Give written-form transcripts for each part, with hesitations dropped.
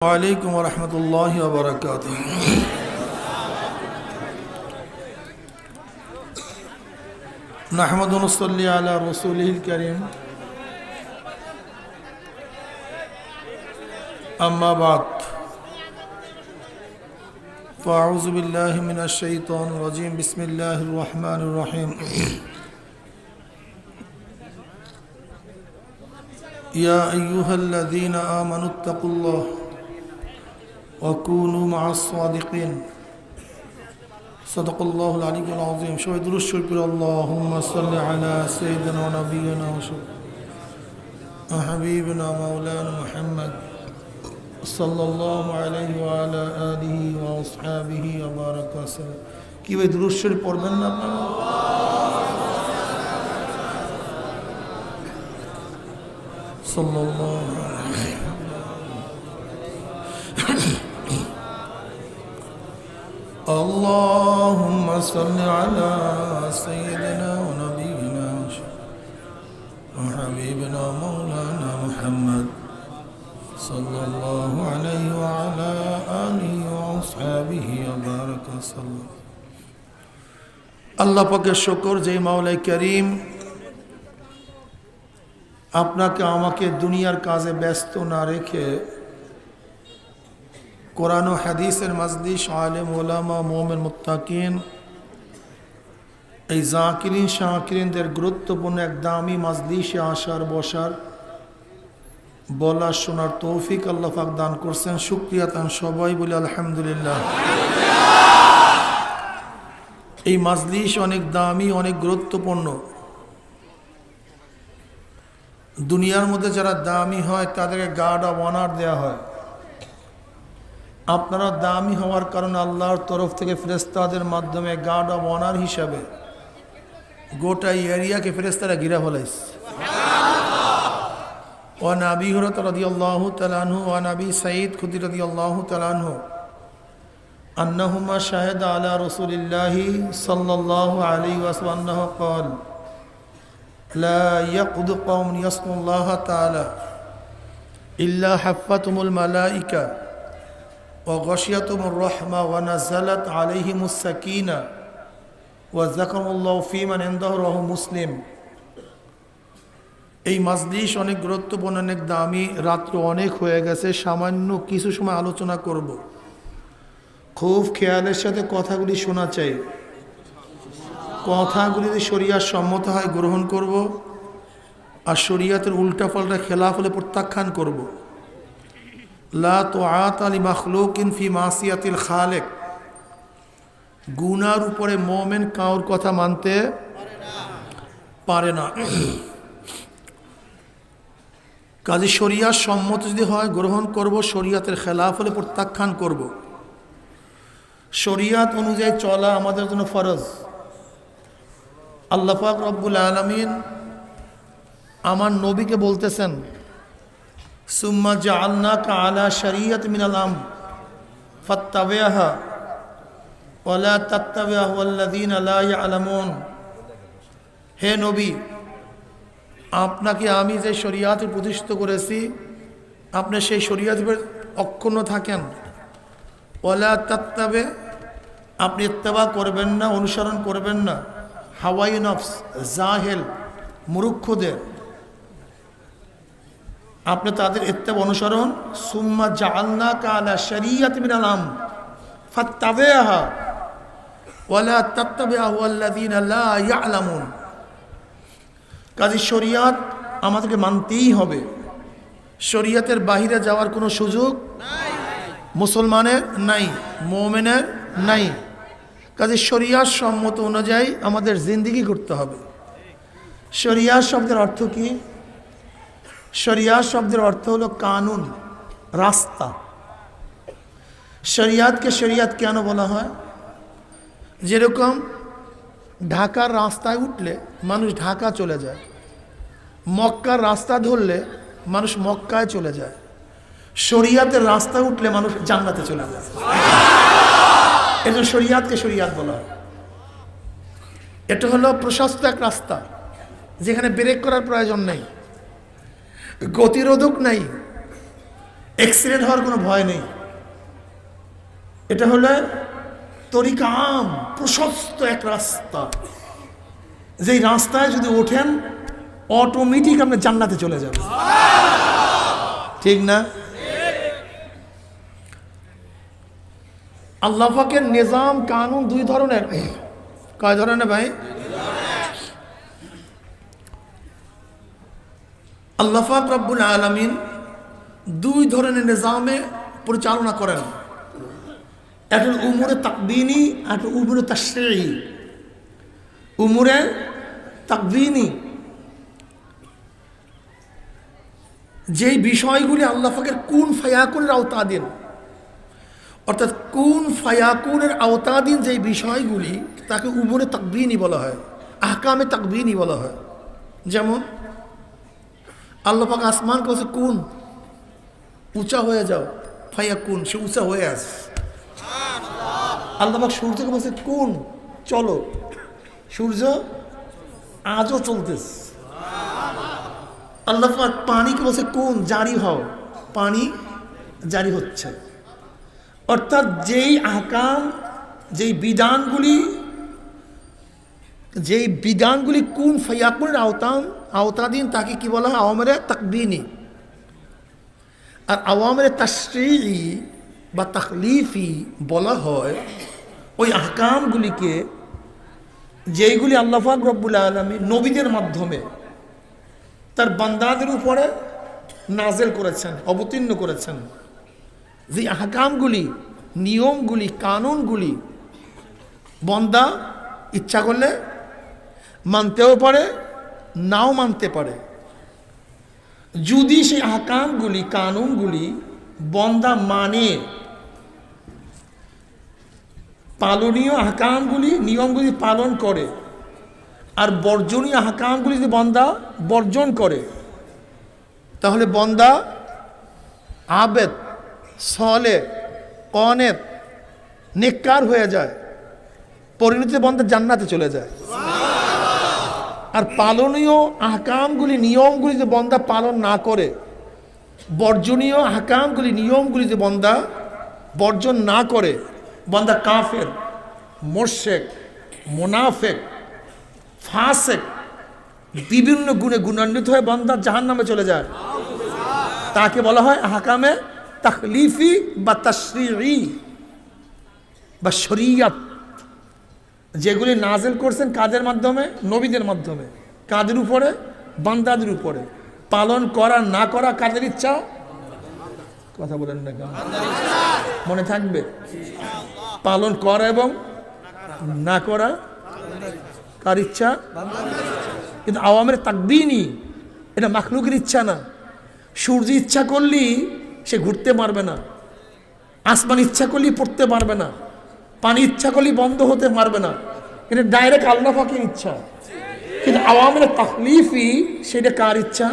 वालेकुम वरहमतुल्लाहि वबरकातुह। नहमदु व नसल्ली अला रसूलिहिल करीम, अम्मा बाद, फ़अऊज़ु बिल्लाहि मिनश शैतानिर रजीम, बिस्मिल्लाहिर रहमानिर रहीम। या अय्युहल्लज़ीना आमनुत्तक़ुल्लाह वकूनू मअस-सादिक़ीन। सदक़ल्लाहुल अलीयुल अज़ीम। सबाई दुरूद शरीफ पढ़ি। अल्लाहुम्मा सल्लि अला सय्यिदिना व नबिय्यिना व हबीबिना मौलाना मुहम्मद सल्लल्लाहु अलैहि व अला आलिहि व अस्हाबिहि व बारक वसल्लम। কি ভাই দুরূদ শরীফ পড়বেন না আপনারা? সাল্লাল্লাহু আলাইহি। اللهم صل على سيدنا ونبينا وحبيبنا مولانا محمد صلى الله عليه وعلى آله وأصحابه وبارك وسلم। আল্লাহ পাকের শুকর যে মাওলাই করিম আপনাকে আমাকে দুনিয়ার কাজে ব্যস্ত না রেখে কোরআন ও হাদিসের মাজলিস, আলেম ওলামা, মুমিন মুত্তাকিন, এই জাকিরিন শাকিরিনদের গুরুত্বপূর্ণ এক দামি মাজলিসে আসার বসার বলার শোনার তৌফিক আল্লাহ পাক দান করছেন। শুকরিয়া তান সবাই বলি আলহামদুলিল্লাহ। এই মাজলিস অনেক দামি, অনেক গুরুত্বপূর্ণ। দুনিয়ার মধ্যে যারা দামি হয় তাদেরকে গার্ড অব অনার দেওয়া হয়। আপনারা দামি হওয়ার কারণে আল্লাহর তরফ থেকে ফেরেশতাদের মাধ্যমে গার্ড অব অনার হিসাবে গোটা এরিয়াকে ফেরেশতারা ঘিরে ফেলাইছে। ওয়ান আবি হুরায়রা রাদিয়াল্লাহু তাআলা আনহু ওয়ান আবি সাঈদ খুদরি রাদিয়াল্লাহু তাআলা আনহু আন্নাহুমা শাহাদা আলা রাসূলিল্লাহি সাল্লাল্লাহু আলাইহি ওয়াসাল্লাম আন্নাহু ক্বাল লা ইয়াকুদু কওমুন ইয়াসকুল্লাহ তাআলা ইল্লা হাফাতুমুল মালাইকা وغشيتهم الرحمة ونزلت عليهم السكينة وذكرهم الله في من عنده رواه মুসলিম। এই মাজলিস অনেক গুরুত্বপূর্ণ, অনেক দামি। রাত্র অনেক হয়ে গেছে, সামান্য কিছু সময় আলোচনা করব। খুব খেয়ালের সাথে কথাগুলি শোনা চাই। কথাগুলি যদি শরিয়াত সম্মত হয় গ্রহণ করব, আর শরিয়াতের উল্টাপাল্টা খেলাফ হলে প্রত্যাখ্যান করব। লা তুআতা লিমাখলুকিন ফি মাসিয়াতিল খালিক। গুনার উপরে মুমিন কাউর কথা মানতে পারে না। কাজে শরিয়াত সম্মত যদি হয় গ্রহণ করব, শরিয়াতের খেলাফ হলে প্রত্যাখ্যান করব। শরিয়াত অনুযায়ী চলা আমাদের জন্য ফরজ। আল্লাহ পাক রব্বুল আলামিন আমার নবীকে বলতেছেন, সুম্মা জাআলনাকা আলা শরিয়াত মিনাল আমর ফাত্তাবি'হা ওয়া লা তাত্তাবি'হু আল্লাযীনা লা ইয়ালামুন। হে নবী, আপনাকে আমি যে শরিয়াত প্রতিষ্ঠিত করেছি আপনি সেই শরিয়াতের অক্ষুণ্ণ থাকেন। ওয়া লা তাত্তাবি', আপনি ইত্তেবা করবেন না, অনুসরণ করবেন না হাওয়াই নফস, জাহেল, মূর্খদের। আপনি তাদের ইত্তেবা অনুসরণ। সুম্মা জাআলনাকা আলা শরিয়াত মিনাল আমর ফাত্তাবি'হা ওয়া লা তাত্তাবি'হু আল্লাযীনা লা ইয়ালামুন। কাজী শরিয়াত আমাদেরকে মানতেই হবে। শরিয়াতের বাহিরে যাওয়ার কোনো সুযোগ মুসলমানের নাই, মুমিনের নাই। কাজী শরিয়াত সম্মত অনুযায়ী আমাদের জিন্দেগি করতে হবে। শরিয়াত শব্দের অর্থ কি? শরিয়াত শব্দের অর্থ হলো কানুন, রাস্তা। শরিয়াতকে শরিয়াত কেন বলা হয়? যেরকম ঢাকার রাস্তায় উঠলে মানুষ ঢাকা চলে যায়, মক্কার রাস্তা ধরলে মানুষ মক্কায় চলে যায়, শরিয়াতের রাস্তায় উঠলে মানুষ জান্নাতে চলে যায়। এটা শরিয়াতকে শরিয়াত বলা হয়। এটা হলো প্রশস্ত এক রাস্তা যেখানে ব্রেক করার প্রয়োজন নেই, গতিরোধক নাই, অ্যাক্সিডেন্ট হওয়ার কোনো ভয় নেই। এটা হলো তরিকা আম, প্রশস্ত এক রাস্তা, যেই রাস্তায় যদি ওঠেন অটোমেটিক আপনি জান্নাতে চলে যাবেন, ঠিক না? আল্লাহ পাকের নিজাম কানুন দুই ধরনের। কয় ধরনের ভাই? আল্লাহ পাক রব্বুল আলামিন দুই ধরনের নিজামে পরিচালনা করেন। একটা উমুরে তাকবিনী, একটা উমুরে তাশরীঈ। উমুরে তাকবিনী যেই বিষয়গুলি আল্লাহ পাকের কুন ফায়াকুনের আওতাধীন, অর্থাৎ কুন ফায়াকুনের আওতাধীন যেই বিষয়গুলি তাকে উমুরে তাকবিনী বলা হয়, আহকামে তাকবিনী বলা হয়। যেমন আল্লাহ পাক আসমান কাছে কুন, উঁচা হয়ে যাও, ফায়াকুন, সে উঁচা হয়ে আস। আল্লাহ পাক সূর্যকে বলছে কুন, চলো, সূর্য আজও চলতেছে। আল্লাহ পাক পানিকে বলছে কুন, জারি হও, পানি জারি হচ্ছে। অর্থাৎ যেই আহকাম, যেই বিধানগুলি কুন ফায়াকুনের আওতাধীন তাকে কি বলা হয়? আওয়ামরে তাকবিনী। আর আওয়ামরে তাশরীঈ বা তাখলিফি বলা হয় ওই আহকামগুলিকে যেইগুলি আল্লাহ পাক রব্বুল আলামিন নবীদের মাধ্যমে তার বান্দাদের উপরে নাজেল করেছেন, অবতীর্ণ করেছেন। যে আহকামগুলি, নিয়মগুলি, কানুনগুলি বান্দা ইচ্ছা করলে মানতেও পারে, নাও মানতে পারে। যদি সেই আহকামগুলি, কানুনগুলি বান্দা মানে, পালনীয় আহকামগুলি, নিয়মগুলি পালন করে, আর বর্জনীয় আহকামগুলি যদি বান্দা বর্জন করে, তাহলে বান্দা আবেদ, সলে, কনেত, নেককার হয়ে যায়, পরিণতিতে বান্দা জান্নাতে চলে যায়। আর পালনীয় আহকামগুলি, নিয়মগুলি যে বান্দা পালন না করে, বর্জনীয় আহকামগুলি, নিয়মগুলি যে বান্দা বর্জন না করে, বান্দা কাফের, মুশরিক, মুনাফিক, ফাসিক, বিভিন্ন গুণে গুণান্বিত হয়ে বান্দা জাহান্নামে চলে যায়। তাকে বলা হয় আহকামে তাখলিফি বা তাশরীঈ বা শরীয়ত, যেগুলি নাজিল করছেন কাদের মাধ্যমে? নবীদের মাধ্যমে। কাদের উপরে? বান্দাদের উপরে। পালন করা না করা কাদের ইচ্ছা? কথা বলেন না কেন? মনে থাকবে? পালন করা এবং না করা কার ইচ্ছা? কিন্তু আওয়ামের তাকবিনী, এটা মাখলুকের ইচ্ছা না। সূর্য ইচ্ছা করলেই সে ঘুরতে পারবে না, আসমান ইচ্ছা করলেই পড়তে পারবে না, পানি ইচ্ছা করলেই বন্ধ হতে পারবে না। এটা ডাইরেক্ট আল্লাহ পাকের ইচ্ছা। কিন্তু আওয়ামের তাকলিফি, সেটা কার ইচ্ছা?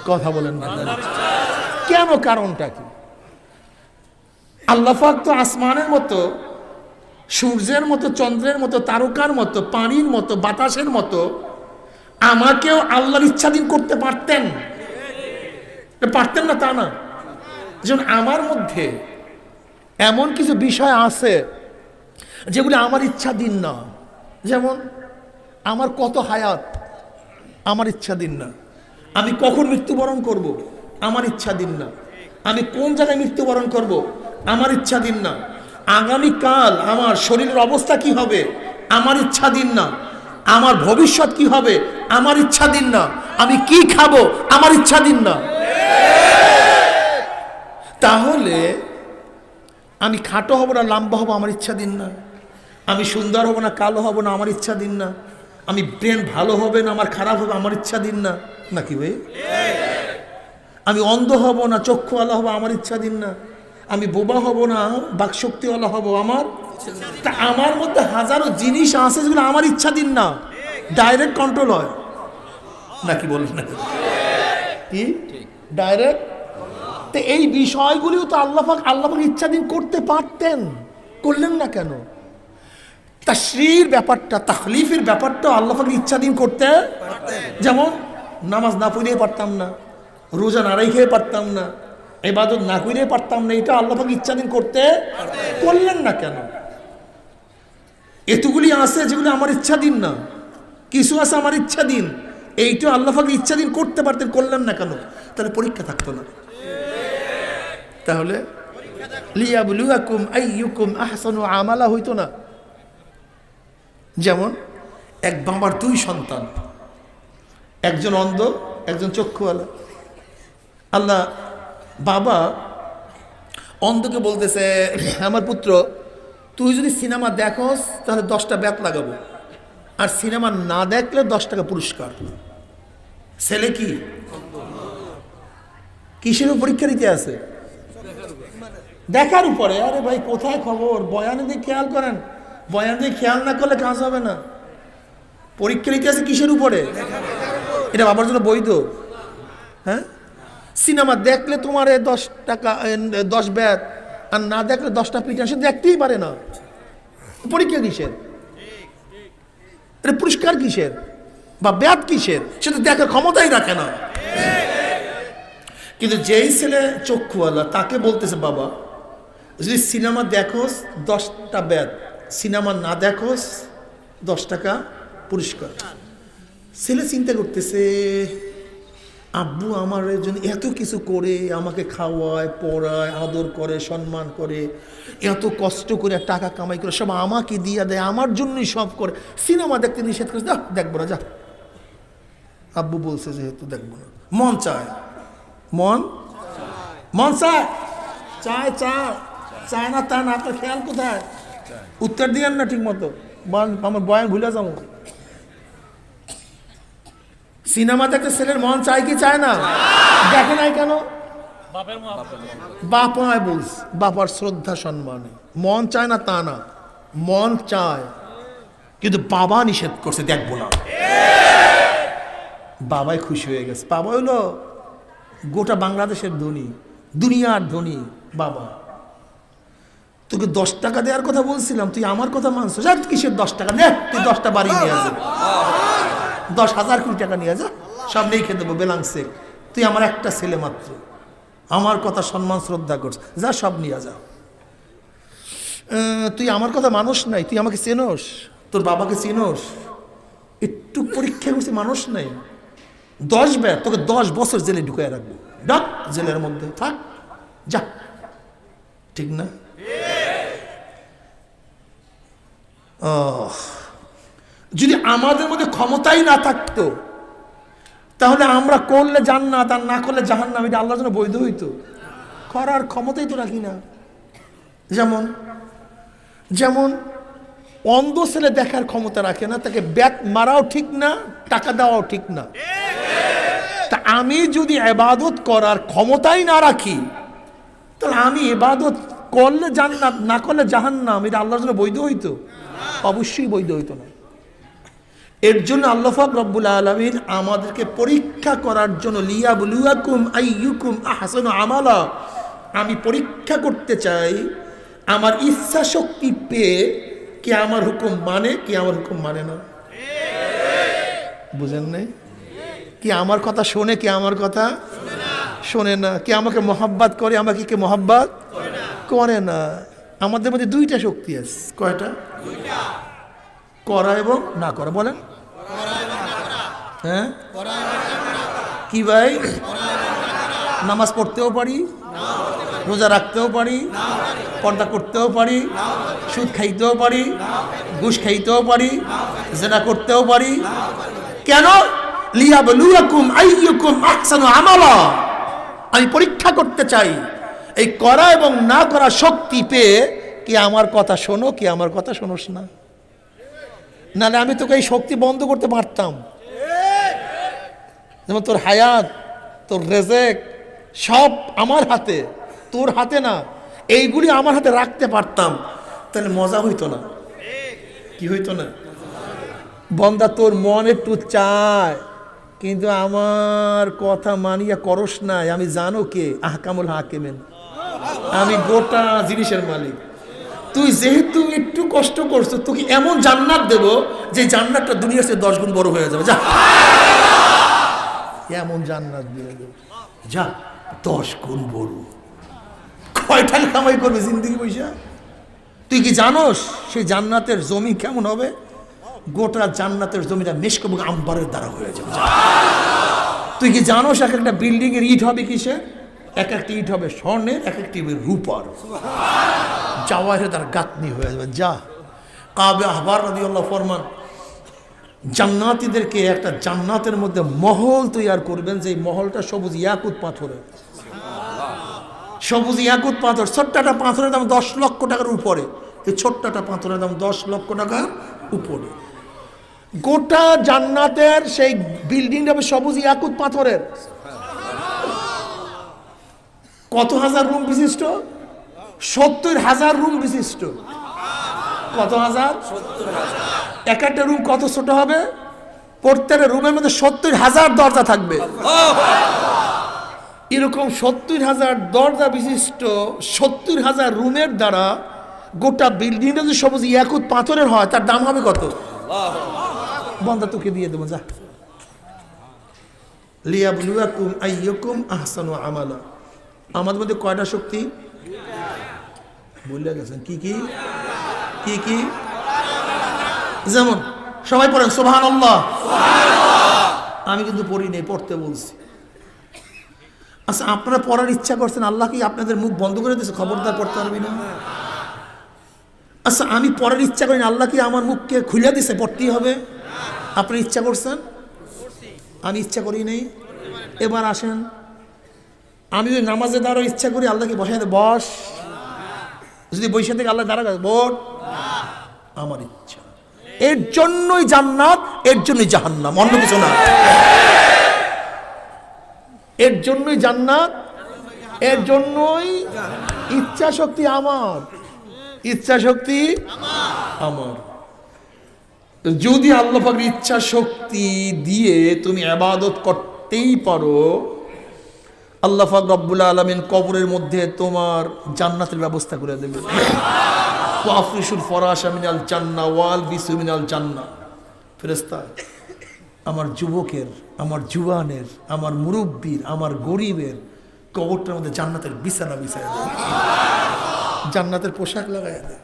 কথা বলেন না কেন? কারণটা কি? আল্লাহ পাক তো আসমানের মতো, সূর্যের মতো, চন্দ্রের মতো, তারকার মতো, পানির মতো, বাতাসের মতো আমাকেও আল্লাহর ইচ্ছাধীন করতে পারতেন। পারতেন না তা না, যেমন আমার মধ্যে এমন কিছু বিষয় আছে যেগুলি আমার ইচ্ছাধীন না। যেমন আমার কত হায়াত আমার ইচ্ছাধীন না, আমি কখন মৃত্যুবরণ করব আমার ইচ্ছাধীন না, আমি কোন জায়গায় মৃত্যুবরণ করব আমার ইচ্ছাধীন না, আগামীকাল আমার শরীরের অবস্থা কি হবে আমার ইচ্ছাধীন না, আমার ভবিষ্যৎ কি হবে আমার ইচ্ছাধীন না, আমি কি খাবো আমার ইচ্ছাধীন না। তাহলে আমি খাটো হব না লম্বা হব আমার ইচ্ছাধীন না, আমি সুন্দর হব না কালো হব না আমার ইচ্ছাধীন না, আমি ব্রেন ভালো হবে না আমার খারাপ হবে আমার ইচ্ছাধীন না, নাকি ভাই? আমি অন্ধ হব না চক্ষুওয়ালা হব আমার ইচ্ছাধীন না, আমি বোবা হব না বাকশক্তিওয়ালা হব আমার। তা আমার মধ্যে হাজারো জিনিস আছে যেগুলো আমার ইচ্ছাধীন না, ডাইরেক্ট কন্ট্রোল হয়, নাকি বলেন না? কি ডাইরেক্ট? তো এই বিষয়গুলিও তো আল্লাহ পাক ইচ্ছাধীন করতে পারতেন, করলেন না কেন? তাশরীর ব্যাপারটা, তাখলিফের ব্যাপারটা আল্লাহ পাক ইচ্ছাধীন করতে পারতেন। যেমন নামাজ না পড়িয়ে পারতাম না, রোজা না রেখে পারতাম না, ইবাদত না করে পারতাম না, এটা আল্লাহ পাক ইচ্ছাধীন করতে করলেন না কেন? এতগুলি আছে যেগুলো আমার ইচ্ছাধীন না, কিছু আছে আমার ইচ্ছাধীন, এইটা আল্লাহ পাক ইচ্ছাধীন করতে পারতেন, করলেন না কেন? তাহলে পরীক্ষা থাকতো না। তাহলে লিয়াবলুয়াকুম আইয়ুকুম আহসানু আমালা হইতো না। যেমন এক বাবার দুই সন্তান, একজন অন্ধ একজন চক্ষুওয়ালা। আল্লাহ বাবা অন্ধকে বলতেছে, আমার পুত্র তুই যদি সিনেমা দেখোস তাহলে 10টা বেত লাগাবো, আর সিনেমা না দেখলে 10 টাকা পুরস্কার। ছেলে কি কিসের পরীক্ষা দিতে আছে? দেখার উপরে। আরে ভাই কোথায় খবর? বয়ানে দিয়ে খেয়াল করেন, বয়ান দিয়ে খেয়াল না করলে কাজ হবে না। পরীক্ষা দিতে আছে কিসের উপরে? এটা বাবার জন্য বৈধ? হ্যাঁ, সিনেমা দেখলে তোমার 10 টাকা 10 বেত, আর না দেখলে 10টা পিঠা। সে দেখতেই পারে না, পরীক্ষা কিসের? এটা পুরস্কার কিসের বা বেত কিসের? সে তো দেখার ক্ষমতাই রাখে না। কিন্তু যেই ছেলে চক্ষুওয়ালা তাকে বলতেছে, বাবা যদি সিনেমা দেখোস 10টা বেত, সিনেমা না দেখোস 10 টাকা পুরস্কার। ছেলে চিন্তা করতেছে, আব্বু আমার জন্য এত কিছু করে, আমাকে খাওয়ায়, পড়ায়, আদর করে, সম্মান করে, এত কষ্ট করে টাকা কামাই করে সব আমাকে দিয়ে দেয়, আমার জন্যই সব করে। সিনেমা দেখতে নিষেধ করে, যা দেখবো না, যা। আব্বু বলছে যেহেতু দেখবো না, মন চায়, মন চায়, চায় চায় চায় না তা না। আপনার খেয়াল কোথায়? উত্তর দিয়েন না ঠিক মতো, আমার বয়ান ভুলে যাবো। সিনেমা দেখতে ছেলের মন চায় কি চায় না? দেখে নাই কেন? বাপায় বলছে, বাবার শ্রদ্ধা সম্মানে মন চায় না তা না, মন চায়, কিন্তু বাবা নিষেধ করছে, দেখবো না। বাবাই খুশি হয়ে গেছে। বাবা হলো গোটা বাংলাদেশের ধনী, দুনিয়ার ধনী বাবা। তোকে 10 টাকা দেওয়ার কথা বলছিলাম, তুই আমার কথা মানছো? কিসের 10 টাকা? নে তুই 10টা বাড়ি নিয়ে আসে, 10,000 কোটি টাকা নিয়ে যা, সব নেই খেয়ে দেবো বেলাংসে। তুই আমার একটা ছেলে মাত্র, আমার কথা সম্মান শ্রদ্ধা করছ, যা সব নিয়ে যা। তুই আমার কথা মানুষ নাই, তুই আমাকে চেনোস, তোর বাবাকে চিনোস? একটু পরীক্ষা করছি, মানুষ নাই। 10 বেত, তোকে 10 বছর জেলে ঢুকায় রাখবো, ডাক জেলের মধ্যে থাক, যা। ঠিক না? যদি আমাদের মধ্যে ক্ষমতাই না থাকতো, তাহলে আমরা করলে জান্নাত আর না করলে জাহান্নাম, এটা আল্লাহর জন্য বৈধ হইতো? করার ক্ষমতাই তো রাখি না। যেমন অন্ধ ছেলে দেখার ক্ষমতা রাখে না, তাকে ব্যাট মারাও ঠিক না, টাকা দেওয়াও ঠিক না। তা আমি যদি ইবাদত করার ক্ষমতাই না রাখি, তাহলে আমি ইবাদত করলে জান্নাত, না করলে জাহান্নাম, এটা আল্লাহর জন্য বৈধ হইতো? অবশ্যই বৈধ হইতো না। এর জন্য আল্লাহ পাক রব্বুল আলামিন আমাদেরকে পরীক্ষা করার জন্য, লিয়াবলুয়াকুম আইয়ুকুম আহসানু আমালা, আমি পরীক্ষা করতে চাই আমার ইচ্ছা শক্তি পেয়ে কে আমার হুকুম মানে, কে আমার হুকুম মানে না। বুঝেন নাই? কি আমার কথা শোনে, কে আমার কথা শোনে না। কে আমাকে মহাব্বত করে, আমাকে কে মহাব্বত করে না। আমাদের মধ্যে 2টা শক্তি আছে। কয়টা? করা এবং না করা। বলেন হ্যাঁ, কি ভাই? নামাজ পড়তেও পারি, রোজা রাখতেও পারি, পর্দা করতেও পারি, সুদ খাইতেও পারি, ঘুষ খাইতেও পারি, জিনা করতেও পারি। কেন? লিয়াবলুয়াকুম আইয়ুকুম আহসানু আমালা, আমি পরীক্ষা করতে চাই এই করা এবং না করা শক্তি পেয়ে কি আমার কথা শোনো, কি আমার কথা শোনোস না। নাহলে আমি তোকে এই শক্তি বন্ধ করতে পারতাম। যেমন তোর হায়াত, তোর রেজেক সব আমার হাতে, তোর হাতে না। এইগুলি আমার হাতে রাখতে পারতাম, তাহলে মজা হইতো না? কি হইতো না? বন্দা তোর মন একটু চায়, কিন্তু আমার কথা মানিয়া করস নাই। আমি জানো কে? আহকামুল হাকিমিন, আমি গোটা জিনিসের মালিক। তুই যেহেতু একটু কষ্ট করছো, তোকে এমন জান্নাত দেব যে জান্নাতটা দুনিয়ার চেয়ে 10 গুণ বড় হয়ে যাবে। যা, এমন জান্নাত দিয়ে দেব, যা। 10 গুণ বড়। কয় টাকা কামাই করবে জিন্দেগি পয়সা? তুই কি জানোস সেই জান্নাতের জমি কেমন হবে? গোটা জান্নাতের জমিটা মেশক এবং আম্বারের দ্বারা হয়ে যাবে। তুই কি জানোস এক একটা বিল্ডিং এর ইট হবে কিসে? এক একটা ইট হবে স্বর্ণের, এক একটি হবে রূপার, জাওয়াহির তার গাঁথনি হয়ে যাবে। যা কাবে আহবার রাদিয়াল্লাহু ফরমান, জান্নাতীদেরকে একটা জান্নাতের মধ্যে মহল তৈরি করবেন, যে মহলটা সবুজ ইয়াকুত পাথরের। সবুজ ইয়াকুত পাথর, ছোট্টটা পাথরের দাম 10 লক্ষ টাকার উপরে। এই ছোট্টটা পাথরের দাম 10 লক্ষ টাকার উপরে। গোটা জান্নাতের সেই বিল্ডিংটা হবে সবুজ ইয়াকুত পাথরের। কত হাজার রুম বিশিষ্ট? 70,000 রুম বিশিষ্ট। কত হাজার? 70,000। এক একটা রুম কত ছোট হবে? প্রত্যেকটা রুমের মধ্যে 70,000 দরজা থাকবে। এরকম 70,000 দরজা বিশিষ্ট 70,000 রুমের দ্বারা গোটা বিল্ডিংটা যদি সবুজ ইয়াকুত পাথরের হয়, তার দাম হবে কত? বন্ধা তোকে দিয়ে দেবো, যা। লিয়াবলুয়াকুম আইয়ুকুম আহসানু আমালা। আমাদের মধ্যে কয়টা শক্তি বলে গেছেন? কি কি কি কি? যেমন সবাই পড়েন সুবহানাল্লাহ। আমি কিন্তু পড়ি নেই, পড়তে বলছি। আচ্ছা, আপনারা পড়ার ইচ্ছা করছেন, আল্লাহ কি আপনাদের মুখ বন্ধ করে দিয়েছে খবরদার পড়তে পারবি না? আচ্ছা, আমি পড়ার ইচ্ছা করি না, আল্লাহ কি আমার মুখকে খুলে দিছে পড়তেই হবে? আপনি ইচ্ছা করছেন, আমি ইচ্ছা করি নেই। এবার আসেন, আমি যদি নামাজে দাঁড়াও ইচ্ছা করি, আল্লাহ কি বসাই দেয় বস? যদি বসে থেকে আল্লাহ দাঁড়া বট? আমার ইচ্ছা। এর জন্যই জান্নাত, এর জন্যই জাহান্নাম, অন্য কিছু না। এর জন্যই জান্নাত, এর জন্যই ইচ্ছা শক্তি আমার, ইচ্ছা শক্তি আমার। যদি আল্লাহ পাকের ইচ্ছা শক্তি দিয়ে তুমি ইবাদত করতেই পারো, আল্লাহ পাক রব্বুল আলামিন কবরের মধ্যে তোমার জান্নাতের ব্যবস্থা করে দেবে। ওয়াফরিশুল ফরাশা মিনাল জান্নাহ ওয়াল বিসু মিনাল জান্নাহ। ফেরেশতা আমার যুবকের, আমার জুয়ানের, আমার মুরব্বীর, আমার গরিবের কবরটার মধ্যে জান্নাতের বিছানা বিছায় দেয়, জান্নাতের পোশাক লাগায় দেয়,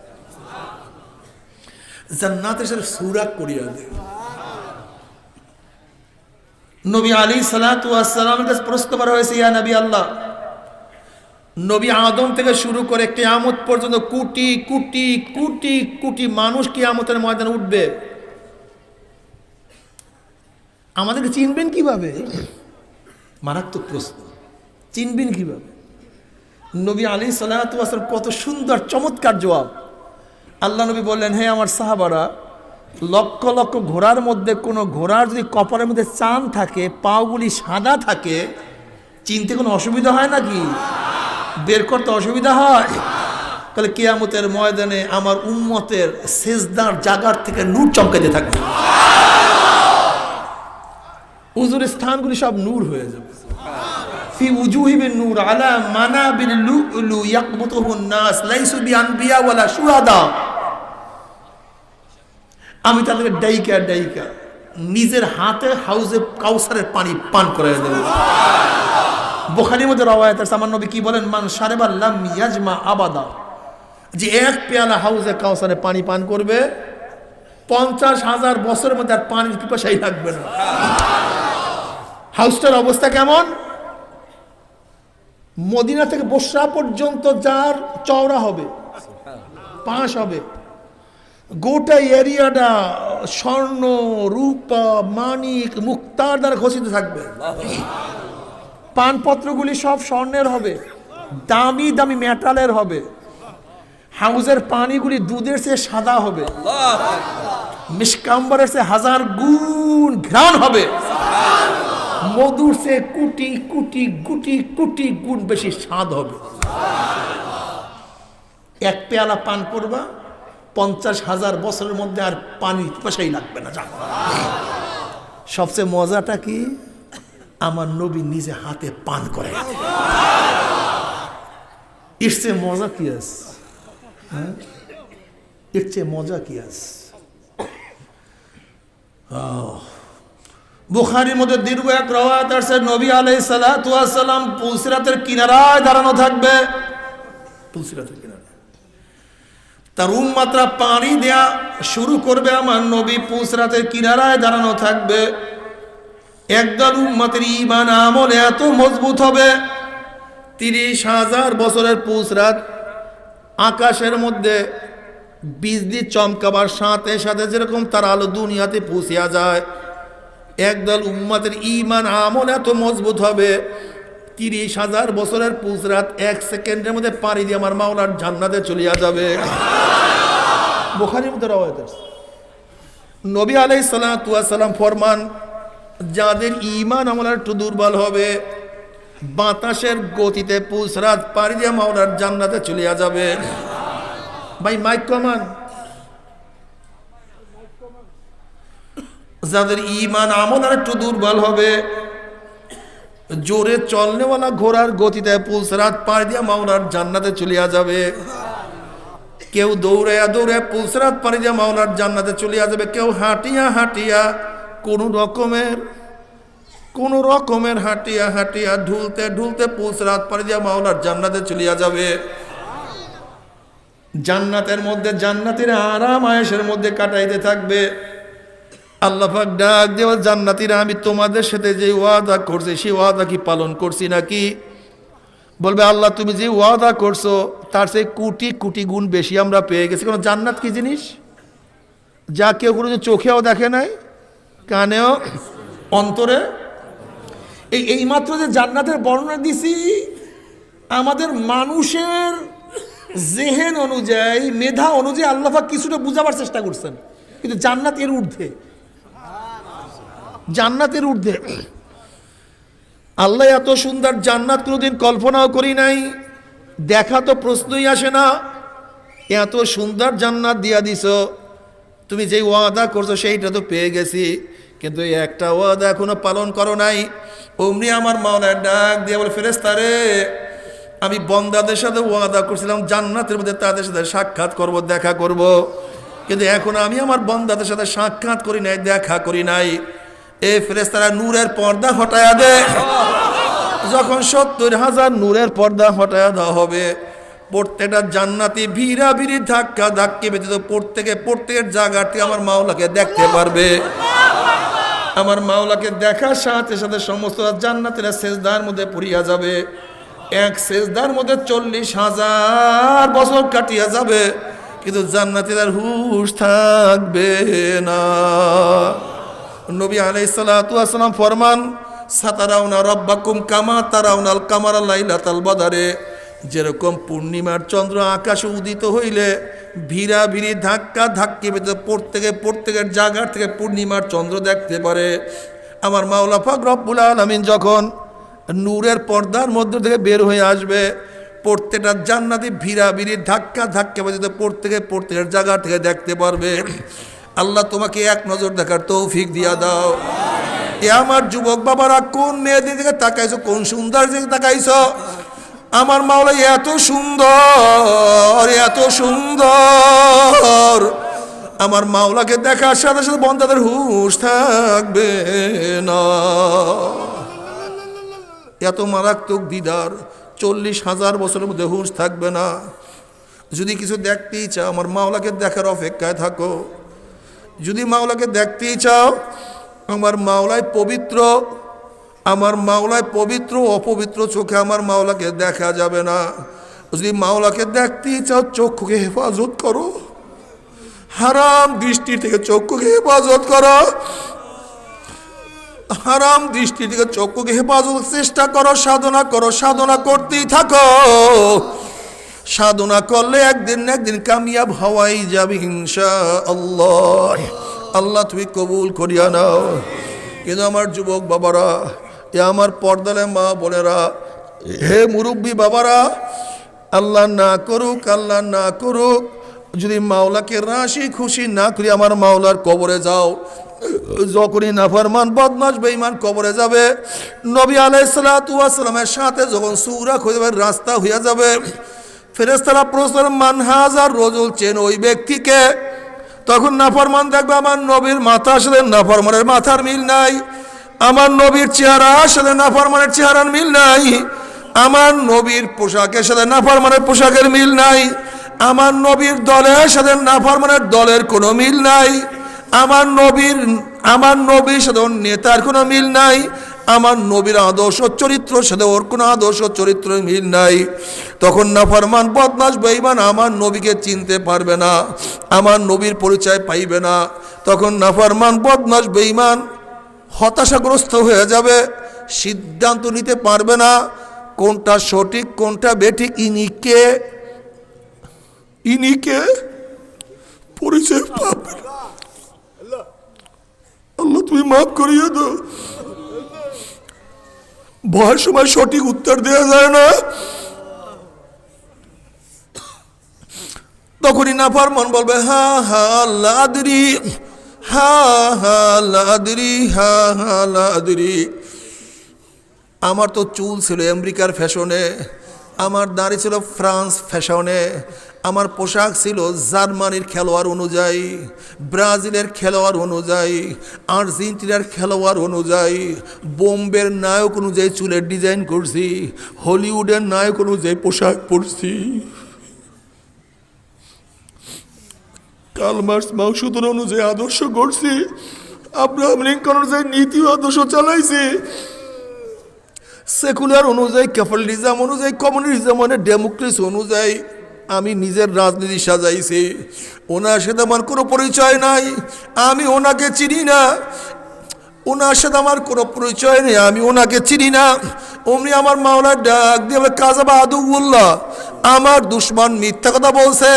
জান্নাতের সাথে সুরাক করিয়া দেয়। নবী আলাইহিস সালাতু ওয়াস সালামের কাছে প্রশ্ন করা হয়েছে, ইয়া নবী আল্লাহ, নবী আদম থেকে শুরু করে কিয়ামত পর্যন্ত কোটি কোটি কোটি কোটি মানুষ কিয়ামতের ময়দানে উঠবে, আমাদেরকে চিনবেন কিভাবে? মারাত্মক প্রশ্ন। চিনবেন কিভাবে? নবী আলাইহিস সালাতু ওয়াস সালাম কত সুন্দর চমৎকার জবাব। আল্লাহ নবী বললেন, হে আমার সাহাবারা, লক্ষ লক্ষ ঘোড়ার মধ্যে কোনো ঘোড়ার যদি কপালের মধ্যে চাঁদ থাকে, পাগুলি সাদা থাকে, চিনতে কোনো অসুবিধা হয় নাকি? বের করতে অসুবিধা হয়? তাহলে কিয়ামতের ময়দানে আমার উম্মতের সেজদার জায়গার থেকে নূর চমকাতে থাকবে, উজুরের স্থানগুলি সব নূর হয়ে যাবে। ফি উজুহিহিম নূর আলা মানাবির লুলু ইয়াকবুতুহুন নাস লাইসু বিআনবিয়া ওয়ালা শুহাদা। আমি তাদেরকে ডাইকা ডাইকা নিজের হাতে হাউজে কাউসারের পানি পান করায় দেব। বুখারীর মধ্যে রওয়ায়াত আছে, আমার নবী কি বলেন, মান শারিবা লাম ইয়াজমা আবাদা, যে এক পেয়ালা হাউজে কাউসারের পানি পান করবে 50,000 বছরের মধ্যে আর পানির পিপাসাই লাগবে না। হাউসটার অবস্থা কেমন? মদিনা থেকে বসরা পর্যন্ত যার চওড়া হবে, পাশ হবে, গোটা এরিয়াটা স্বর্ণ রূপা মানিক মুক্তার দ্বারা খচিত থাকবে। পানপত্রগুলি সব স্বর্ণের হবে, দামি দামি মেটালের হবে। হাউজের পানিগুলি দুধের চেয়ে সাদা হবে, মিশকাম্বরের চেয়ে 1000 গুণ ঘ্রাণ হবে, মধুর চেয়ে কোটি কোটি কোটি কোটি গুণ বেশি স্বাদ হবে। এক পেয়ালা পান করবা 50,000 বছরের মধ্যে আর পানি পয়সাই লাগবে না। সবচেয়ে মজাটা কি? আমার নবী নিজে হাতে পান করে। এর চেয়ে মজা কি আছে? এর চেয়ে মজা কি আছে? বুখারীর মধ্যে দীর্ঘ এক রওয়ায়াত আছে, নবী আলাইহিস সালাতু ওয়াস সালাম পুলসিরাতের কিনারায় দাঁড়ানো থাকবে। পুলসিরাতের কিনারায় তার উম্মতরা পানি দেয়া শুরু করবে, আমার নবী পুলসিরাতের কিনারায় দাঁড়ানো থাকবে। একদল উম্মতের ঈমান আমল এত মজবুত হবে, 30,000 বছরের পুলসিরাত আকাশের মধ্যে বিজলি চমকাবার সাথে সাথে যেরকম তার আলো দুনিয়াতে পৌঁছিয়া যায়, একদল উম্মতের ঈমান আমল এত মজবুত হবে, 30,000 বছরের পুলসিরাত 1 সেকেন্ডের মধ্যে পাড়ি দিয়ে আমার মাওলার জান্নাতে চলিয়া যাবে। বুখারীর মধ্যে রওয়ায়াত আছে। নবী আলাইহিস সালাতু ওয়াস সালাম ফরমান, যাদের ঈমান আমল একটু দুর্বল হবে, বাতাসের গতিতে পুলসিরাত পাড়ি দিয়ে মাওলার জান্নাতে চলিয়া যাবে। ভাই মাইক কমান। যাদের ঈমান আমল একটু দুর্বল হবে, জোরে চলনেওয়ালা ঘোড়ার গতিতে পুলসিরাত পাড়ি দিয়ে মাওলার জান্নাতে চলিয়া যাবে। কেউ দৌড়াইয়া দৌড়াইয়া পুলসিরাত পাড়ি দিয়ে মাওলার জান্নাতে চলিয়া যাবে, কেউ হাঁটিয়া হাঁটিয়া কোন রকমের হাঁটিয়া হাঁটিয়া ঢুলতে ঢুলতে পুলসিরাত পাড়ি দিয়ে মাওলার জান্নাতে চলিয়া যাবে। জান্নাতের মধ্যে জান্নাতীরা আরাম আয়েশের মধ্যে কাটাইতে থাকবে। আল্লাহ পাক ডাক দেওয়া, জান্নাতীরা আমি তোমাদের সাথে যে ওয়াদা করছি সেই ওয়াদা কি পালন করছি নাকি? বলবে, আল্লাহ তুমি যে ওয়াদা করছো তার সেই কোটি কোটি গুণ বেশি আমরা পেয়ে গেছি। কারণ জান্নাত কি জিনিস, যা কেউ কোনো চোখেও দেখে নাই, কানেও অন্তরে। এইমাত্র যে জান্নাতের বর্ণনা দিছি, আমাদের মানুষের জেহেন অনুযায়ী, মেধা অনুযায়ী আল্লাহ পাক কিছুটা বুঝাবার চেষ্টা করছেন, কিন্তু জান্নাত এর ঊর্ধ্বে, জান্নাতের ঊর্ধ্বে। আল্লাহ এত সুন্দর জান্নাত কোনোদিন কল্পনাও করি নাই, দেখা তো প্রশ্নই আসে না। এত সুন্দর জান্নাত দিয়া দিছ, তুমি যে ওয়াদা করছো সেইটা তো পেয়ে গেছি, কিন্তু এই একটা ওয়াদা এখনো পালন করো নাই। অমনি আমার মাওলার ডাক দিয়ে বলে, ফেরেশতারে আমি বন্দাদের সাথে ওয়াদা করছিলাম জান্নাতের মধ্যে তাদের সাথে সাক্ষাৎ করব, দেখা করব, কিন্তু এখন আমি আমার বন্দাদের সাথে সাক্ষাৎ করি নাই, দেখা করি নাই। এই ফেরেশতারা নূরের পর্দা হটায়া দে। যখন 70,000 নূরের পর্দা হটায়া দেওয়া হবে, প্রত্যেকটা জান্নাতি ভিড়া ভিড়ি ধাক্কা ধাক্কি ব্যতীত প্রত্যেকের জায়গা থেকে আমার মাওলাকে দেখতে পারবে। আমার মাওলাকে দেখার সাথে সাথে সমস্ত জান্নাতীরা সেজদার মধ্যে পড়িয়া যাবে। এক সেজদার মধ্যে 40,000 বছর কাটিয়া যাবে, কিন্তু জান্নাতীদের হুঁশ থাকবে না। নবী আলাইহিস সালাতু ওয়াস সালাম ফরমান, সাতারাউনা রাব্বাকুম কামা তারাউনাল কামারা লাইলাতাল বদরে। যেরকম পূর্ণিমার চন্দ্র আকাশে উদিত হইলে ভিড়া ভিড়ি ধাক্কা ধাক্কি ভেতরে প্রত্যেকের জায়গা থেকে পূর্ণিমার চন্দ্র দেখতে পারে, আমার মাওলা পাক রব্বুল আলামিন যখন নূরের পর্দার মধ্য থেকে বের হয়ে আসবে, প্রত্যেকটা জান্নাতি ভিড়া ভিড়ি ধাক্কা ধাক্কা ভেতরে প্রত্যেকের জায়গা থেকে দেখতে পারবে। আল্লাহ তোমাকে এক নজর দেখার তৌফিক দিয়া দাও। এ আমার যুবক বাবারা, কোন মেয়েদের দিকে তাকাইছো, কোন সুন্দর দিকে তাকাইছো? আমার মাওলা এত সুন্দর, এত সুন্দর। আমার মাওলাকে দেখার সাথে সাথে বান্দাদের হুঁশ থাকবে না। এত মারাত্মক দিদার, 40,000 বছরের মধ্যে হুঁশ থাকবে না। যদি কিছু দেখতেই চাও, আমার মাওলাকে দেখার অপেক্ষায় থাকো। যদি মাওলাকে দেখতেই চাও, আমার মাওলায় পবিত্র, আমার মাওলায় পবিত্র, অপবিত্র চোখে আমার মাওলাকে দেখা যাবে না। যদি মাওলাকে দেখতেই চাও, চক্ষুকে হেফাজত করো, হারাম দৃষ্টি থেকে চক্ষুকে হেফাজত করো, হারাম দৃষ্টি থেকে চক্ষুকে হেফাজত চেষ্টা করো, সাধনা করো, সাধনা করতেই থাকো। সাধনা করলে একদিন না একদিন কামিয়াব হওয়াই যাবে ইনশাআল্লাহ। আল্লাহ তুমি কবুল করিয়া নাও। কিন্তু আমার যুবক বাবারা, এ আমার পর্দালে মা বোনেরা, হে মুরব্বী বাবারা, আল্লাহ না করুক, আল্লাহ না করুক, যদি মাওলাকে রাশি খুশি না করি আমার মাওলার কবরে যাও, যখনই নাফরমান বদমাশ বেঈমান কবরে যাবে, নবী আলাইহিস সালাতু ওয়াস সালামের সাথে যখন সূরা হয়ে যাবে, রাস্তা হইয়া যাবে, ফেরেশতারা প্রশ্ন মান হাজার রজুল, চেন ওই ব্যক্তিকে? তখন নাফরমান দেখবে আমার নবীর মাথার সাথে নাফরমানের মাথার মিল নাই। আমার নবীর চেহারার সাথে নাফরমানের চেহারার মিল নাই, আমার নবীর পোশাকের সাথে নাফরমানের পোশাকের মিল নাই, আমার নবীর দলের সাথে নাফরমানের দলের কোনো মিল নাই, আমার নবীর সাথে ওর নেতার কোনো মিল নাই, আমার নবীর আদর্শ চরিত্রের সাথে ওর কোনো আদর্শ চরিত্রের মিল নাই। তখন নাফরমান বদমাশ বেঈমান আমার নবীকে চিনতে পারবে না, আমার নবীর পরিচয় পাইবে না। তখন নাফরমান বদমাশ বেঈমান হতাশাগ্রস্ত হয়ে যাবে, সিদ্ধান্ত নিতে পারবে না কোনটা সঠিক কোনটা বেঠিক। ইনিকে পরিচয় পাবে না। আল্লাহ তুমি মাফ করিয়ে দাও। ভয়ের সময় সঠিক উত্তর দেওয়া যায় না, তখনই নাফরমান বলবে হা হা লা আদরি, হা হা লা আদরি, হা হা লা আদরি। আমার তো চুল ছিল আমেরিকার ফ্যাশনে, আমার দাড়ি ছিল ফ্রান্স ফ্যাশনে, আমার পোশাক ছিল জার্মানির খেলোয়াড় অনুযায়ী, ব্রাজিলের খেলোয়াড় অনুযায়ী, আর্জেন্টিনার খেলোয়াড় অনুযায়ী, বোম্বের নায়ক অনুযায়ী চুলের ডিজাইন করছি, হলিউডের নায়ক অনুযায়ী পোশাক পরছি, কার্ল মার্কস মাউসুদন অনুযায়ী আদর্শ করছি, আব্রাহাম লিঙ্কন অনুযায়ী নীতি আদর্শ চালাইছি, সেকুলার অনুযায়ী, ক্যাপিটালিজম অনুযায়ী, কমিউনিজম মানে ডেমোক্রেসি অনুযায়ী আমি নিজের রাজনীতি সাজাইছি। ওনার সাথে আমার কোনো পরিচয় নাই, আমি ওনাকে চিনি না, ওনার সাথে আমার কোনো পরিচয় নেই, আমি ওনাকে চিনি না। অমনি আমার মাওলার ডাক দিয়ে কাযাবা আদুউল্লাহ, আমার দুশ্মন মিথ্যা কথা বলছে,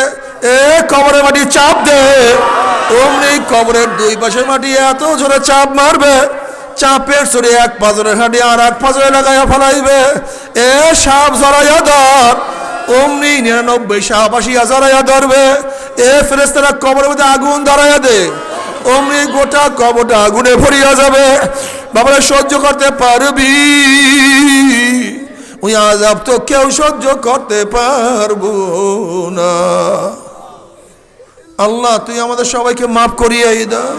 এ কবরের মাটি চাপ দে। অমনি কবরের দুই পাশের মাটি এত জোরে চাপ মারবে, চাপের সরে এক পাজরের হাঁটি আর এক পাজরে লাগাইয়া ফেলাইবে, এ সাপ জড়াইয়া ধর। অমনি 99 সাপ আসিয়া জড়াইয়া ধরবে, এ ফেরেশতারা কবরের মধ্যে আগুন ধরাইয়া দে। অমনি গোটা কবরটা আগুনে ভরিয়া যাবে। বাবারা সহ্য করতে পারবি? ওই আযাব তো কেউ সহ্য করতে পারবো না। আল্লাহ তুই আমাদের সবাইকে মাফ করিয়ে দাও,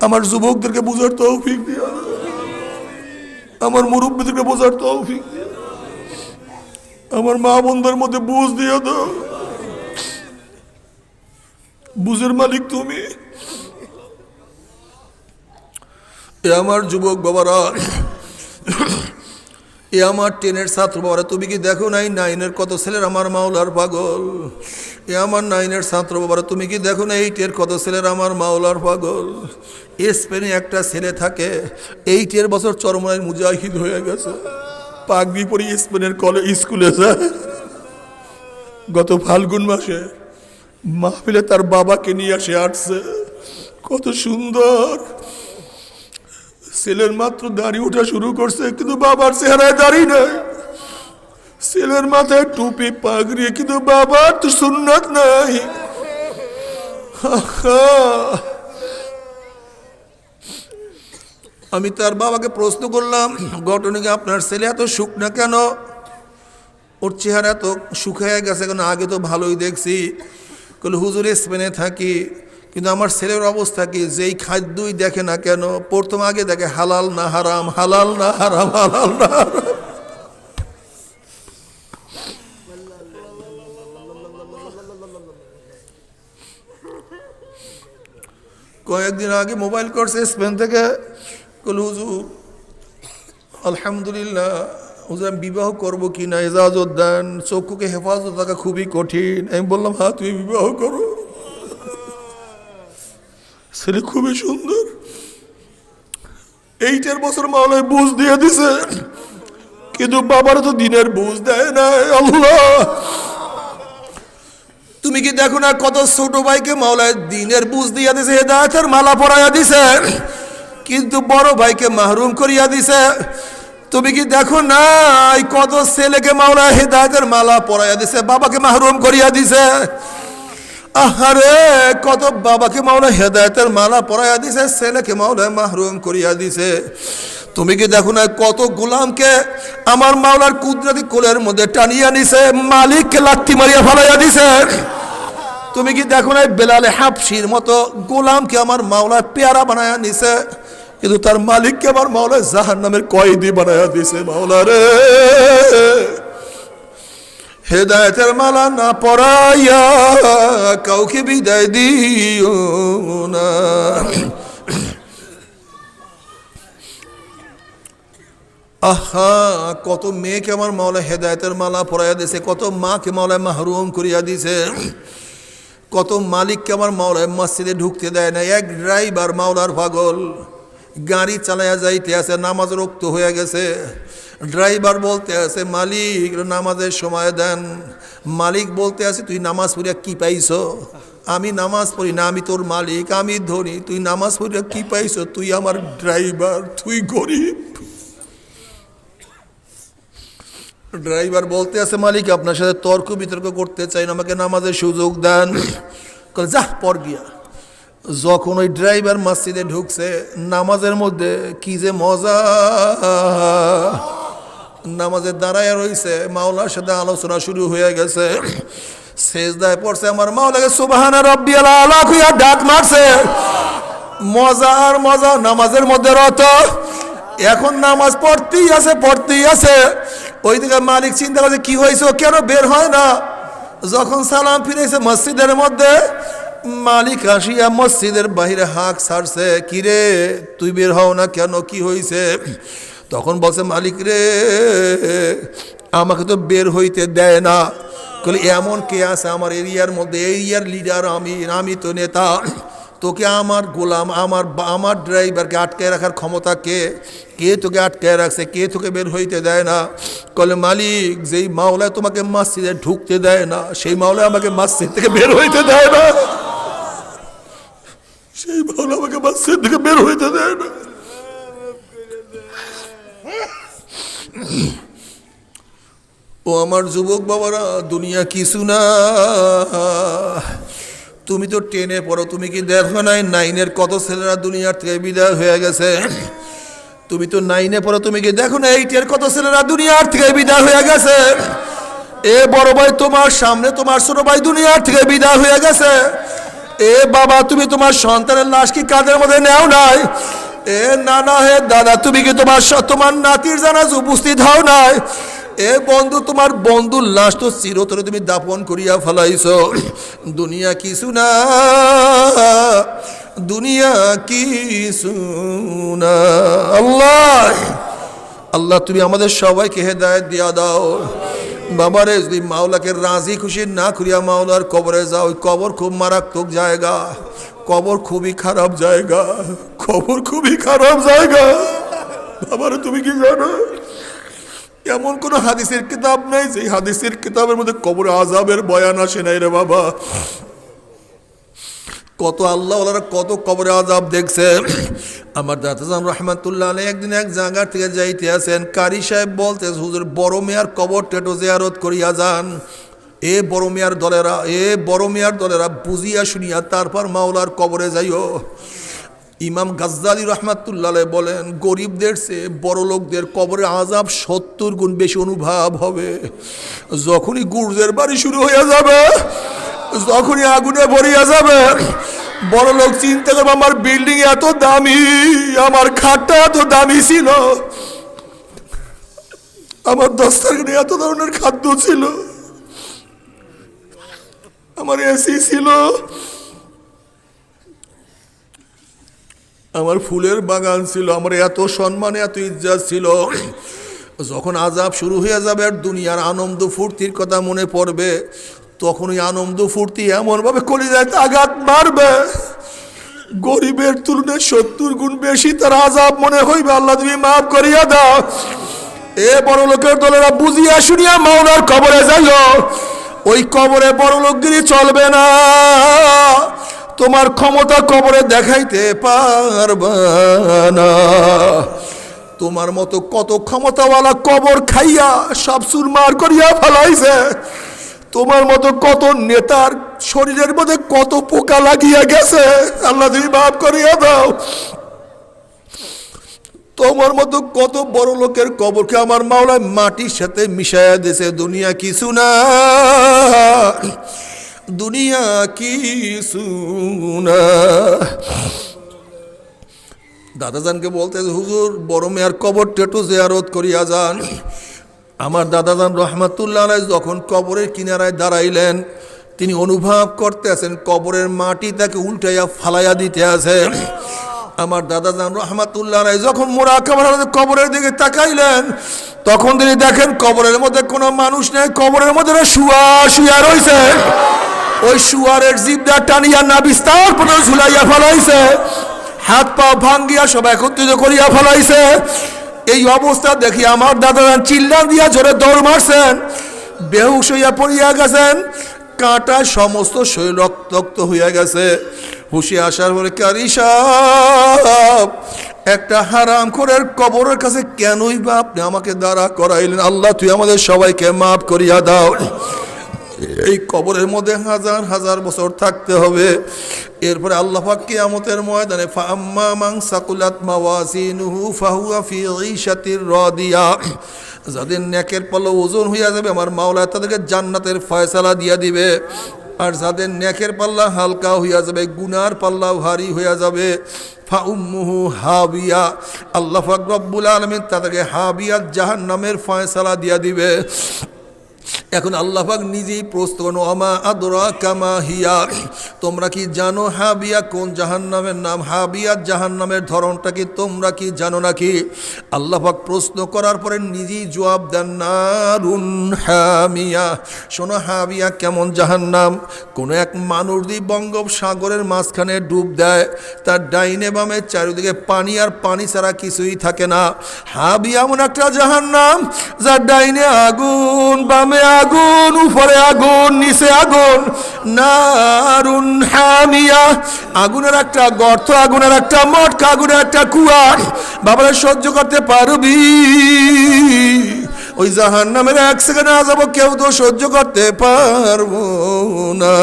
আমার যুবকদেরকে বোঝার তৌফিক দিয়া, আমার মুরব্বীদেরকে বোঝার তৌফিক দিয়া, আমার মা বোনদের মধ্যে বুঝ দিয়ে দাও। বুঝের মালিক তুমি। এ আমার যুবক বাবারা, এ আমার 10-এর ছাত্র বাবারা, তুমি কি দেখো নাই 9-এর কত ছেলের আমার মাওলার পাগল? এ আমার 9-এর ছাত্র বাবারা, তুমি কি দেখো না 8-এর কত ছেলের আমার মাওলার পাগল? স্পেনে একটা ছেলে থাকে, 8 বছর চরমনায় মুজাহিদ হয়ে গেছে, পাগড়ি পরি স্পেনের স্কুলে যায়। গত ফাল্গুন মাসে মাহফিলে তার বাবাকে নিয়ে আসে আসছে, কত সুন্দর। ছেলের মাত্র দাড়ি ওঠা শুরু করছে, কিন্তু বাবার চেহারায় দাড়ি নাই। ছেলের মাথায় টুপি পাগড়ি, কিন্তু বাবার তো সুন্নাত নাই। আমি তার বাবাকে প্রশ্ন করলাম, ঘটনাকে আপনার ছেলে এত শুকনা কেন? ওর চেহারা এত শুকিয়ে গেছে কেন? আগে তো ভালোই দেখছি। বলে হুজুর স্পেনে থাকি, কিন্তু আমার ছেলের অবস্থা কি, যেই খাদ্যই দেখে না কেন প্রথম আগে দেখে হালাল না হারাম, হালাল না হারাম, হালাল না হারাম। কয়েকদিন আগে মোবাইল করছে স্পেন থেকে, বলে হুজুর আলহামদুলিল্লাহ, হুজুর আমি বিবাহ করবো কি না ইজাজত দেন, চক্ষুকে হেফাজত থাকা খুবই কঠিন। আমি বললাম হ্যাঁ তুমি বিবাহ করো, ছেলে খুবই সুন্দর। 8 বছর মাওলায় বুঝ দিয়ে দিছে, কিন্তু বাবার তো দিনের বুঝ দেয় না। আল্লাহ তুমি কি দেখো না কত ছোট ভাইকে মাওলায় দিনের বুঝ দিয়া দিছে, হেদায়েতের মালা পরাইয়া দিছে, কিন্তু বড় ভাইকে মাহরুম করিয়া দিছে। তুমি কি দেখো না কত ছেলেকে মাওলায় হেদায়েতের মালা পরাইয়া দিছে, বাবাকে মাহরুম করিয়া দিছে। আহারে কত বাবাকে মাওলায় হেদায়েতের মালা পরাইয়া দিছে, ছেলেকে মাওলায় মাহরুম করিয়া দিছে। তুমি কি দেখো না কত গোলামকে আমার মাওলার কুদরতি কোলের মধ্যে টানিয়া নিছে, মালিককে লাথি মারিয়া ফেলাইয়া দিছে। তুমি কি দেখো না বেলালে হাবশির মতো গোলামকে আমার মাওলা পেয়ারা বানায়া নিছে। কিন্তু তার মালিককে আমার মাওলা জাহান্নামের কয়েদি বানায়া দিছে। মাওলা রে, হেদায়েতের মালা না পরাইয়া কাউকে বিদায় দিও না। আহা, কত মেয়েকে আমার মাওলা হেদায়েতের মালা পরাইয়া দিছে, কত মাকে মাওলা মাহরুম করিয়া দিছে, কত মালিককে আমার মাওলায় মসজিদে ঢুকতে দেয় না। এক ড্রাইভার মাওলার পাগল, গাড়ি চালাইয়া যাইতে আছে, নামাজ রক্ত হয়ে গেছে। ড্রাইভার বলতে আছে, মালিক নামাজের সময় দেন। মালিক বলতে আছে, তুই নামাজ পড়িয়া কি পাইছো? আমি নামাজ পড়ি না, আমি তোর মালিক, আমি ধনী, তুই নামাজ পড়িয়া কি পাইছো? তুই আমার ড্রাইভার, তুই গরিব। ড্রাইভার বলতে আছে, মালিক আপনার সাথে তর্ক বিতর্ক করতে চাই না, আমাকে নামাজের সুযোগ দেন। যা পর গিয়া। যখন ওই ড্রাইভার মসজিদে ঢুকছে, নামাজের মধ্যে কি যে মজা, নামাজের দাঁড়ায় রইছে, মাওলার সাথে আলোচনা শুরু হয়ে গেছে। সেজদায় পড়ছে, আমার মাওলাকে সুবহান রাব্বিয়াল আলা কইয়া ডাক মারছে। মজা আর মজা, নামাজের মধ্যে রত। এখন নামাজ পড়তেই আছে। ওইদিকে মালিক চিন্তা করছে, কি হয়েছে, কেন বের হয় না? যখন সালাম ফিরেছে মসজিদের মধ্যে, মালিক আসিয়া মসজিদের বাহিরে হাঁক ছাড়ছে, কিরে তুই বের হও না কেন, কি হয়েছে? তখন বলছে, মালিক রে, আমাকে তো বের হইতে দেয় না। বলে, এমন কে আছে আমার এরিয়ার মধ্যে? এরিয়ার লিডার আমি তো নেতা। তোকে আমার গোলাম, আমার ড্রাইভারকে আটকায় রাখার ক্ষমতা কে তোকে আটকায় রাখছে? কে তোকে বের হইতে দেয় না? বলে, মালিক যেই মাওলায় তোমাকে মসজিদে ঢুকতে দেয় না, সেই মাওলায় আমাকে মসজিদ থেকে বের হইতে দেয় না। সেই মাওলা আমাকে মসজিদ থেকে বের হইতে দেয় না। ও আমার যুবক বাবারা, দুনিয়া কিছু না। তুমি তো টেনে পড়ো, তুমি কি দেখো নাই 9-এর কত ছেলেরা দুনিয়ার থেকে বিদায় হয়ে গেছে? তুমি তো 9-এ পড়ো, তুমি কি দেখো না 8-এর কত ছেলেরা দুনিয়ার থেকে বিদায় হয়ে গেছে? এ বড় ভাই, তোমার সামনে তোমার ছোট ভাই দুনিয়ার থেকে বিদায় হয়ে গেছে। এ বাবা, তুমি তোমার সন্তানের লাশ কি কাঁধের মধ্যে নেও নাই? এ নানা, হে দাদা, তুমি কি তোমার নাতির জানাজ উপস্থিত হও নাই? এ বন্ধু, তোমার বন্ধুর লাশ তো চিরতরে তুমি দাপন করিয়া ফেলাইছো। দুনিয়া কিছু না, দুনিয়া কিছু না। আল্লাহ তুমি আমাদের সবাইকে হেদায়েত দিয়া দাও। বাবারে, যদি মাওলাকে রাজি খুশি না করিয়া মাওলার কবরে যাও, ওই কবর খুব মারাত্মক জায়গা, কবর খুবই খারাপ জায়গা, কবর খুবই খারাপ জায়গা। বাবারে, তুমি কি জানো, এমন কোন হাদিসের কিতাব নাই যে হাদিসের কিতাবের মধ্যে কবর আযাবের বয়ান আসে নাই রে বাবা। কত আল্লাহ ওনারা কত কবরে আযাব দেখছে। আমার দাদাজান রহমাতুল্লাহ আলাইহি একদিন এক জায়গা থেকে যাইতে আছেন, কারি সাহেব বলতে, হুজুর বড় মিয়ার কবর টেটো জিয়ারত করিয়া যান। এ বড় মিয়ার দলেরা বুঝিয়া শুনিয়া তারপর মাওলার কবরে যাইও। ইমাম গাজ্জালি রহমাতুল্লাহ আলাইহি বলেন, গরিবদের চেয়ে বড় লোকদের কবরে আযাব 70 গুণ বেশি অনুভব হবে। যখনই গুর্জের বাড়ি শুরু হইয়া যাবে, যখনই আগুনে ভরিয়া যাবে, বড় লোক চিন্তা করবে, আমার বিল্ডিং এত দামি, আমার খাটটা এত দামি ছিল, আমার দস্তারখানে এত ধরনের খাদ্য ছিল, আমার এসি ছিল, আমার ফুলের বাগান ছিল, আমার এত সম্মান, এত ইজ্জত ছিল। যখন আযাব শুরু হয়ে যাবে আর দুনিয়ার আনন্দ ফুর্তির কথা মনে পড়বে, তখন ওই আনন্দ ফুর্তি এমনভাবে কলিজায় আঘাত মারবে, গরিবের তুলনায় 70 গুণ বেশি তার আযাব মনে হইবে। আল্লাহ তুমি মাফ করিয়া দাও। এ বড় লোকের দলেরা বুঝিয়া শুনিয়া মাওলার কবরে যাইও। ওই কবরে বড় লোকগিরি চলবে না, তোমার ক্ষমতা কবরে দেখাইতে পারবা না। তোমার মতো কত ক্ষমতাওয়ালা কবর খাইয়া সব চুরমার করিয়া ফেলাইছে। তোমার মতো কত নেতার শরীরের মধ্যে কত পোকা লাগিয়া গেছে, আল্লাহ তুমি মাফ করিয়া দাও। তোমার মতো কত বড় লোকের কবরকে আমার মাওলা মাটির সাথে মিশাইয়া দিয়েছে। দুনিয়া কিছু না, দুনিয়া কিছু না। দাদাজানকে বলতেছে, হুজুর বড় মেয়ার কবরটা একটু জিয়ারত করিয়া যান। আমার দাদাজান রহমাতুল্লাহ আলাইহি যখন কবরের কিনারায় দাঁড়াইলেন, তিনি অনুভব করতে আছেন কবরের মাটি তাকে উল্টাইয়া ফালাইয়া দিতে আছে। আমার দাদাজান রহমাতুল্লাহ আলাইহি যখন মুরাকাবার কবরের দিকে তাকাইলেন, তখন তিনি দেখেন কবরের মধ্যে কোনো মানুষ নেই, কবরের মধ্যে শুয়া রয়েছে। ওই শুয়ারের জিবটা টানিয়া না বিস্তার করে ঝুলাইয়া ফেলাইছে, হাত পা ভাঙ্গিয়া সব একত্রিত করিয়া ফেলাইছে। এই অবস্থা দেখি আমার দাদাজান চিল্লা দিয়া জোরে দৌড় মারছেন, বেহুশ হইয়া পড়িয়া গেছেন, কাঁটায় সমস্ত শরীর রক্তাক্ত হইয়া গেছে। হুশে আসার পরে, কারি সাহেব, একটা হারাম খোরের কবরের কাছে কেনই বা আপনি আমাকে দাঁড়া করাইলেন? আল্লাহ তুই আমাদের সবাইকে মাফ করিয়া দাও। এই কবরের মধ্যে হাজার হাজার বছর থাকতে হবে। এরপরে আল্লাহ পাক কিয়ামতের ময়দানে ফাআম্মা মান সাকুলাত মাওয়াজিনুহু ফাহুয়া ফি ঈশাতির রাদিয়া, যাদের নেকের পাল্লা ওজন হইয়া যাবে আমার মাওলা তাদেরকে জান্নাতের ফয়সালা দিয়া দিবে। আর যাদের নেকের পাল্লা হালকা হইয়া যাবে, গুনার পাল্লা ভারী হইয়া যাবে, ফাউম্মুহু হাবিয়া, আল্লাহ পাক রব্বুল আলামিন তাদেরকে হাবিয়া জাহান্নামের ফয়সালা দিয়া দিবে। এখন আল্লাহ পাক নিজেই প্রশ্ন করেন, আমা আদরাকা মা হিয়া, তোমরা কি জানো হাবিয়া কোন জাহান্নামের নাম? হাবিয়া জাহান্নামের ধরনটা কি তোমরা কি জানো নাকি? আল্লাহ পাক প্রশ্ন করার পরে নিজেই জবাব দেন, নারুন হামিয়া। শোনো হাবিয়া কেমন জাহান্নাম। কোনো এক মানুষ যদি বঙ্গোপসাগরের মাঝখানে ডুব দেয়, তার ডাইনে বামে চারিদিকে পানি আর পানি ছাড়া কিছুই থাকে না। হাবিয়া এমন একটা জাহান্নাম যার ডাইনে আগুন, বামে আগুন, উপরে আগুন, নিচে আগুন। নারুন হামিয়া, আগুনের একটা গর্ত, আগুনের একটা মটকা, আগুনের একটা কুয়া। বাবারা সহ্য করতে পারবি? ওই জাহান্নামের এক সেকেন্ড না যাবো, কেউ তো সহ্য করতে পারবো না।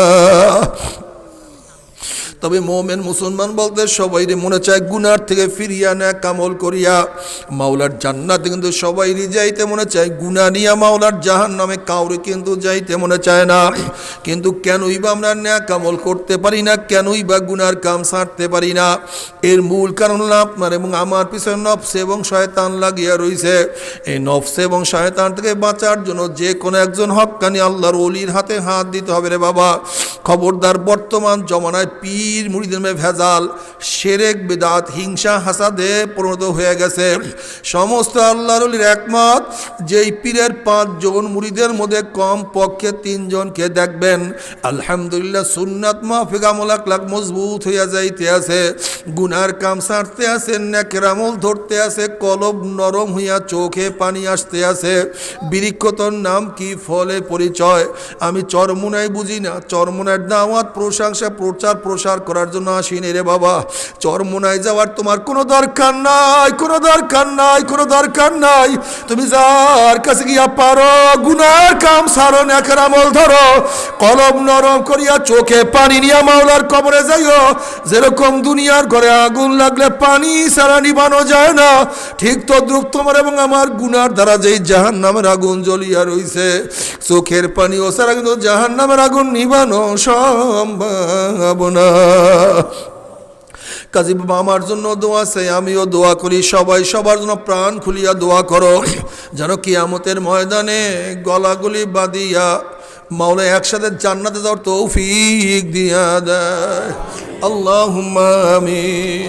তবে মোমেন মুসলমান বলতে সবাইরই মনে চায় গুনার থেকে ফিরিয়া নেক আমল করিয়া মাওলার জান্নাতে কিন্তু সবাইরই যাইতে মনে চায়, গুনাহ নিয়া মাওলার জাহান্নামে কাউরে কিন্তু যাইতে মনে চায় না। কিন্তু কেনই বা আমরা নেক আমল করতে পারি না, কেনই বা গুনার কাম ছাড়তে পারি না? এর মূল কারণ হলো আপনার এবং আমার পিছনে নফস এবং শয়তান লাগিয়া রয়েছে। এই নফস এবং শয়তান থেকে বাঁচার জন্য যে কোনো একজন হক্কানি আল্লাহর ওলির হাতে হাত দিতে হবে রে বাবা। খবরদার, বর্তমান জমানায় পীর মুরিদের মধ্যে ভেজাল, শিরক, বিদআত, হিংসা, হাসাদে পরিণত হয়ে গেছে। সমস্ত আল্লাহর ওলির একমত, যেই পীরের 5 জন মুরিদের মধ্যে কম পক্ষে 3 জনকে দেখবেন আলহামদুলিল্লাহ সুন্নাত মাফিক আমল আখলাক মজবুত হইয়া যাইতে আছে, গুনার কাম ছাড়তে আছে, নেকের আমল ধরতে আছে, কলব নরম হইয়া চোখে পানি আসতে আছে। বৃক্ষতর নাম কি, ফলে পরিচয়। আমি চরমুনাই বুঝি না, চরমুনার দাওয়াত প্রশংসা প্রচার প্রসার করার জন্য আসিনি রে বাবা। চরমুনায় যাওয়ার তোমার কোনো দরকার নাই, কোনো দরকার নাই, কোনো দরকার নাই। তুমি যার কাছে গিয়া পারো গুনার কাম সারো, নেকের আমল ধরো, কলব নরম করিয়া চোখে পানি নিয়া মাওলার কবরে যাইও। যেরকম দুনিয়ার ঘরে আগুন লাগলে পানি ছাড়া নিবানো যায় না, ঠিক তদ্রুপ তোমার এবং আমার গুনার দ্বারা যেই জাহান্নামের আগুন জ্বলিয়া রইছে, চোখের পানি ও ছাড়া কিন্তু জাহান্নামের আগুন নিবানো সম্ভব না। কাজী বাবা আমার জন্য দোয়া চাই, আমিও দোয়া করি, সবাই সবার জন্য প্রাণ খুলিয়া দোয়া করো, যেন কিয়ামতের ময়দানে গলাগলি বাঁধিয়া মাওলা একসাথে জান্নাতে যাওয়ার তৌফিক দিয়া দেয়। আল্লাহুম্মা আমিন।